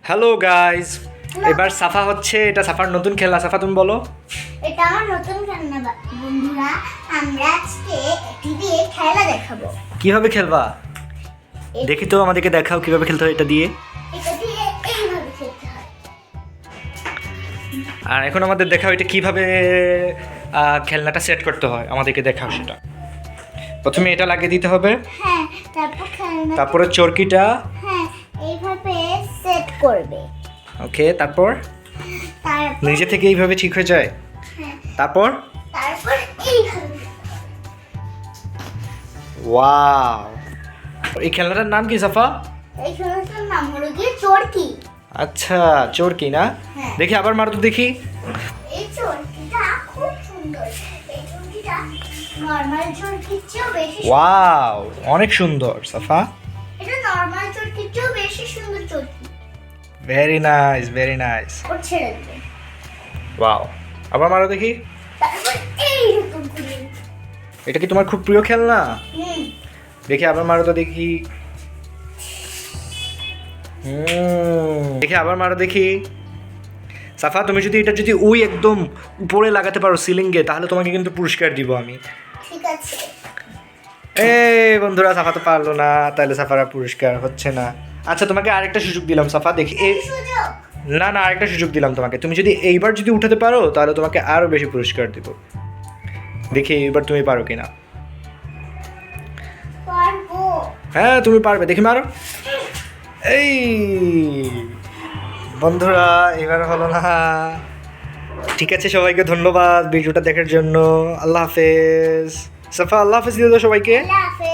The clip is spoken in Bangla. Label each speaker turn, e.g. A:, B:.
A: হ্যালো গাইস, এবার সাফা হচ্ছে, এটা সাফার নতুন খেলনা। সাফা তুমি বলো।
B: এটা আমার নতুন খেলনা বন্ধুরা। আমরা আজকে এটি দিয়ে খেলা দেখাবো।
A: কিভাবে খেলবা দেখি তো, আমাদেরকে দেখাও কিভাবে খেলতে হয় এটা দিয়ে।
B: এটা দিয়ে এইভাবে খেলতে হয়।
A: আর এখন আমাদের দেখাও এটা কিভাবে খেলনাটা সেট করতে হয়, আমাদেরকে দেখাও সেটা। প্রথমে এটা লাগিয়ে দিতে হবে,
B: হ্যাঁ, তারপর খেলনা
A: তারপরে চরকিটা।
B: হ্যাঁ এইভাবে সেট করবে।
A: ওকে, তারপর
B: তারপর
A: নিজে থেকে এইভাবে ঠিক হয়ে যায়।
B: হ্যাঁ,
A: তারপর
B: তারপর এইভাবে।
A: ওয়াও, এই খেলনাটার নাম কি সাফা?
B: এই খেলনাটার নাম হলো গিয়ে চরকি।
A: আচ্ছা, চরকি না?
B: হ্যাঁ।
A: দেখি আবার মারো তো দেখি।
B: এই চরকিটা খুব সুন্দর। এই চরকিটা নরমাল চরকির চেয়েও বেশি সুন্দর।
A: ওয়াও, অনেক সুন্দর সাফা।
B: এটা নরমাল চরকির চেয়েও বেশি সুন্দর চরকি।
A: Very nice, very nice.
B: ওর ছেড়ে দেবে।
A: ওয়াও, আবার মারো দেখি।
B: তারপর এইরকম করে।
A: এটা কি তোমার খুব প্রিয় খেলনা?
B: হুম।
A: দেখি আবার মারো তো দেখি। দেখি আবার মারো দেখি। সাফা, তুমি যদি এটা যদি ওই একদম উপরে লাগাতে পারো সিলিংয়ে, তাহলে তোমাকে কিন্তু পুরস্কার দিব আমি।
B: ঠিক আছে।
A: বন্ধুরা, সাফা তো পারলো না, তাহলে সাফার আর পুরস্কার হচ্ছে না। আচ্ছা, তোমাকে আরেকটা সুযোগ দিলাম সাফা, দেখি
B: সুযোগ।
A: না না, আরেকটা সুযোগ দিলাম তোমাকে। তুমি যদি এইবার যদি উঠাতে পারো, তাহলে তোমাকে আরো বেশি পুরস্কার দিব। দেখি এইবার তুমি পারো কিনা।
B: পারবো।
A: হ্যাঁ, তুমি পারবে, দেখি মারো। এই বন্ধুরা, এবার হলো না। ঠিক আছে, সবাইকে ধন্যবাদ ভিডিওটা দেখার জন্য। আল্লাহ হাফেজ। সাফা, আল্লাহ হাফেজ দিয়ে দাও সবাইকে।
B: আল্লাহ হাফেজ।